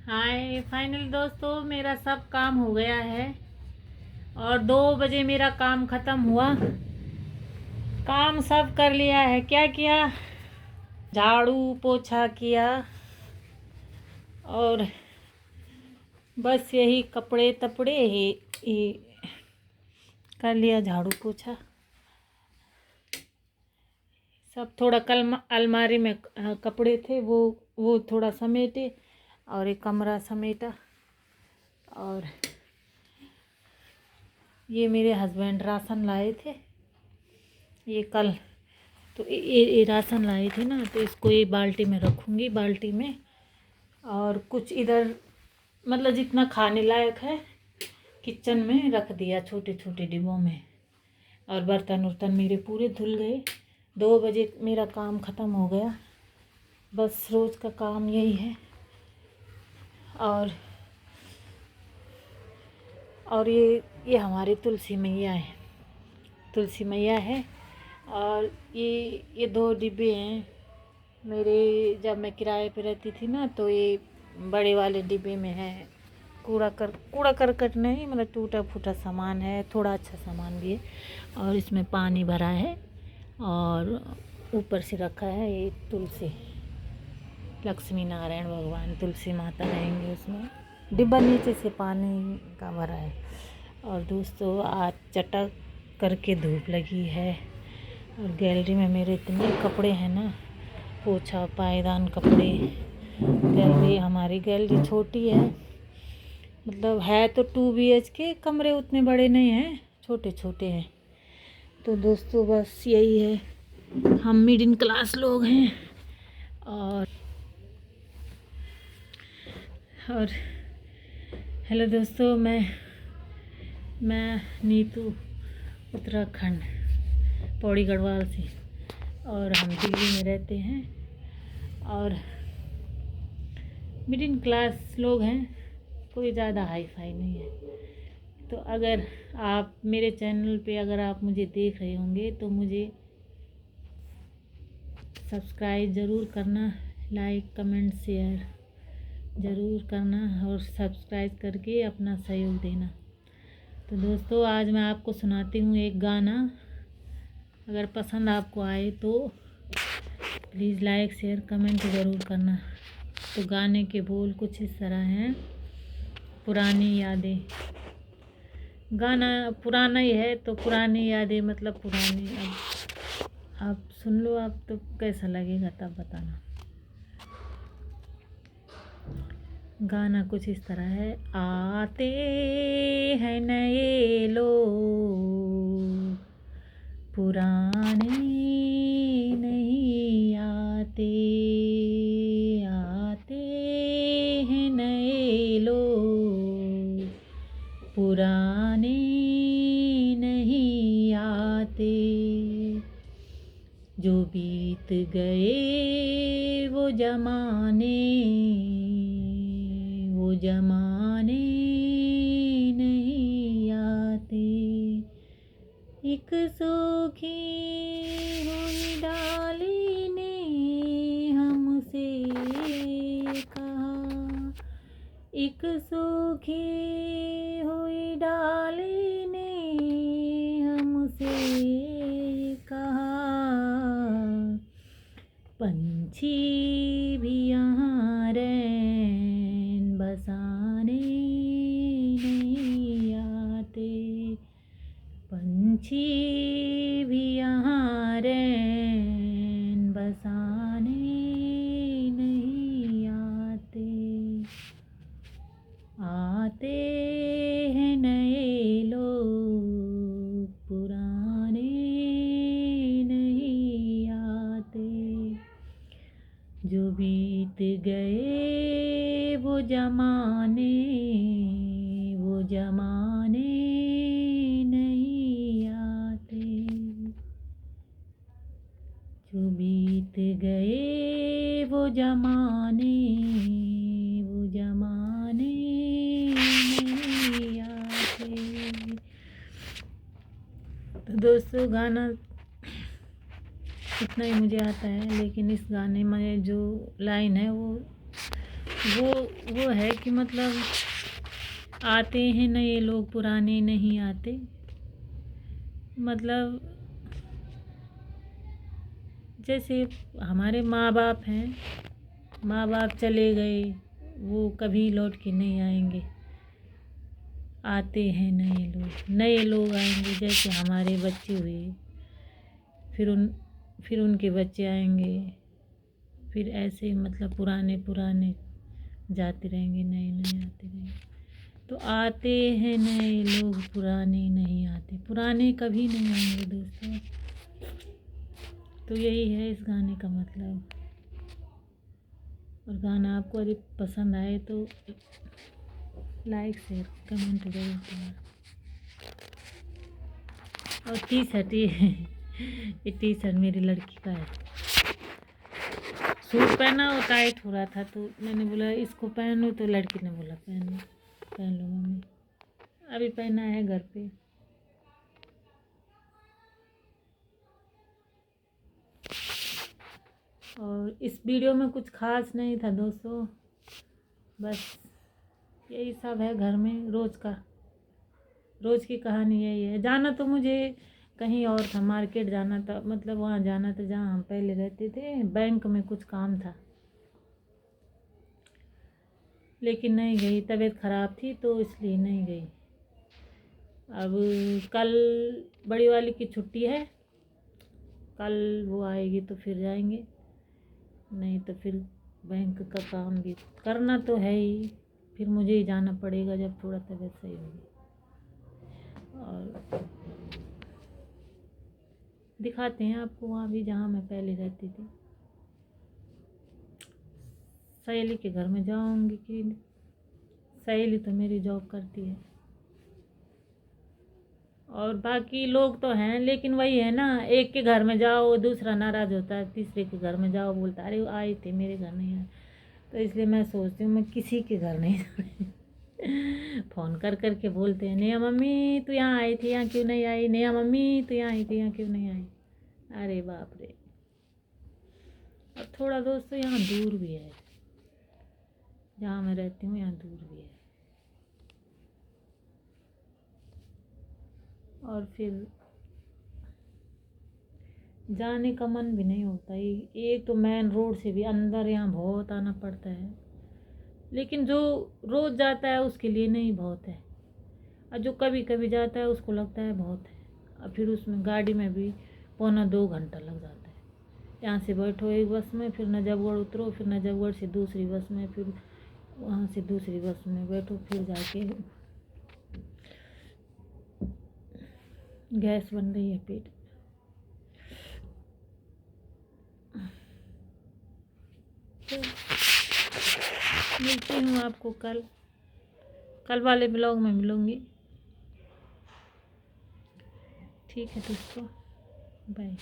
हाय final दोस्तों, मेरा सब काम हो गया है और 2 बजे मेरा काम ख़त्म हुआ। काम सब कर लिया है। क्या किया? झाड़ू पोछा किया और बस यही कपड़े तपड़े ही कर लिया। झाड़ू पोछा सब थोड़ा कल अलमारी में कपड़े थे वो थोड़ा समेटे और एक कमरा समेटा। और ये मेरे हस्बैंड राशन लाए थे। ये कल तो ये राशन लाए थे ना, तो इसको ये बाल्टी में रखूँगी। बाल्टी में और कुछ इधर मतलब जितना खाने लायक है किचन में रख दिया, छोटे छोटे डिब्बों में। और बर्तन उर्तन मेरे पूरे धुल गए। 2 बजे मेरा काम ख़त्म हो गया। बस रोज़ का काम यही है। और ये हमारी तुलसी मैया है। तुलसी मैया है। और ये 2 डिब्बे हैं मेरे। जब मैं किराए पे रहती थी ना, तो ये बड़े वाले डिब्बे में है कूड़ा करकट नहीं, मतलब टूटा फूटा सामान है, थोड़ा अच्छा सामान भी है। और इसमें पानी भरा है और ऊपर से रखा है ये तुलसी। लक्ष्मी नारायण भगवान तुलसी माता रहेंगे उसमें। डिब्बा नीचे से पानी का भरा है। और दोस्तों, आज चटक करके धूप लगी है और गैलरी में मेरे इतने कपड़े हैं ना, पोछा पायदान कपड़े। हमारी गैलरी छोटी है, मतलब है तो 2 BHK, कमरे उतने बड़े नहीं हैं, छोटे छोटे हैं। तो दोस्तों बस यही है, हम मिडिल क्लास लोग हैं। और हेलो दोस्तों, मैं नीतू, उत्तराखंड, पौड़ी गढ़वाल से। और हम दिल्ली में रहते हैं और मिडिल क्लास लोग हैं, कोई ज़्यादा हाई फाई नहीं है। तो अगर आप मेरे चैनल पे अगर आप मुझे देख रहे होंगे तो मुझे सब्सक्राइब ज़रूर करना, लाइक कमेंट शेयर ज़रूर करना और सब्सक्राइब करके अपना सहयोग देना। तो दोस्तों, आज मैं आपको सुनाती हूँ एक गाना। अगर पसंद आपको आए तो प्लीज़ लाइक शेयर कमेंट ज़रूर करना। तो गाने के बोल कुछ इस तरह हैं। पुरानी यादें। गाना पुराना ही है तो पुरानी यादें मतलब पुरानी। अब आप सुन लो, आप तो कैसा लगेगा तब बताना। गाना कुछ इस तरह है। आते हैं नए लोग, पुराने नहीं आते। आते हैं नए लोग, पुराने नहीं आते। जो बीत गए वो जमाने नहीं आते। एक सूखी हुई डाली ने हमसे कहा, एक सूखी हुई डाली ने हमसे कहा, पंछी भी यहाँ रैन बसाने नहीं आते। पंछी भी यहाँ रैन बसाने नहीं आते। आते हैं नए लोग, पुराने नहीं आते। जो बीत गए वो जमाने नहीं आते। जो बीत गए वो जमाने नहीं आते। तो दोस्तों, गाना इतना ही मुझे आता है, लेकिन इस गाने में जो लाइन है वो वो वो है कि मतलब आते हैं नए लोग, पुराने नहीं आते। मतलब जैसे हमारे माँ बाप हैं, माँ बाप चले गए, वो कभी लौट के नहीं आएंगे। आते हैं नए लोग आएंगे, जैसे हमारे बच्चे हुए, फिर उनके बच्चे आएंगे, फिर ऐसे मतलब पुराने पुराने जाते रहेंगे, नए नए आते रहेंगे। तो आते हैं नए लोग, पुराने नहीं आते, पुराने कभी नहीं आएंगे दोस्तों। तो यही है इस गाने का मतलब। और गाना आपको यदि पसंद आए तो लाइक शेयर कमेंट जरूर करना। और टी शर्ट ये टी शर्ट मेरी लड़की का है। सूट पहना और टाइट हो रहा था, तो मैंने बोला इसको पहनो, तो लड़की ने बोला पहन लो मम्मी। अभी पहना है घर पे। और इस वीडियो में कुछ खास नहीं था दोस्तों, बस यही सब है घर में रोज़ की कहानी यही है। जाना तो मुझे कहीं और था, मार्केट जाना था, मतलब वहाँ जाना था जहाँ हम पहले रहते थे, बैंक में कुछ काम था, लेकिन नहीं गई, तबीयत ख़राब थी तो इसलिए नहीं गई। अब कल बड़ी वाली की छुट्टी है, कल वो आएगी तो फिर जाएंगे, नहीं तो फिर बैंक का काम भी करना तो है ही, फिर मुझे ही जाना पड़ेगा जब थोड़ा तबीयत सही होगी। और दिखाते हैं आपको वहाँ भी जहाँ मैं पहले रहती थी। सहेली के घर में जाऊँगी कि सहेली तो मेरी जॉब करती है, और बाकी लोग तो हैं, लेकिन वही है ना, एक के घर में जाओ दूसरा नाराज़ होता है, तीसरे के घर में जाओ बोलता अरे आए थे मेरे घर नहीं आए। तो इसलिए मैं सोचती हूँ मैं किसी के घर नहीं जाऊँ। फ़ोन कर कर के बोलते हैं नेहा मम्मी तू यहाँ आई थी, यहाँ क्यों नहीं आई, नेहा मम्मी तू यहाँ आई थी, यहाँ क्यों नहीं आई। अरे बाप रे। और थोड़ा दोस्तों यहाँ दूर भी है, जहाँ मैं रहती हूँ यहाँ दूर भी है। और फिर जाने का मन भी नहीं होता। एक तो मेन रोड से भी अंदर यहाँ बहुत आना पड़ता है, लेकिन जो रोज़ जाता है उसके लिए नहीं बहुत है, और जो कभी कभी जाता है उसको लगता है बहुत है। और फिर उसमें गाड़ी में भी 1.25 घंटा लग जाता है। यहाँ से बैठो एक बस में, फिर नजफगढ़ उतरो, फिर नजफगढ़ से दूसरी बस में, फिर वहाँ से दूसरी बस में बैठो, फिर जाके गैस बन रही है पेट। तो मिलती हूँ आपको कल वाले ब्लॉग में मिलूँगी। ठीक है दोस्तों, बाय।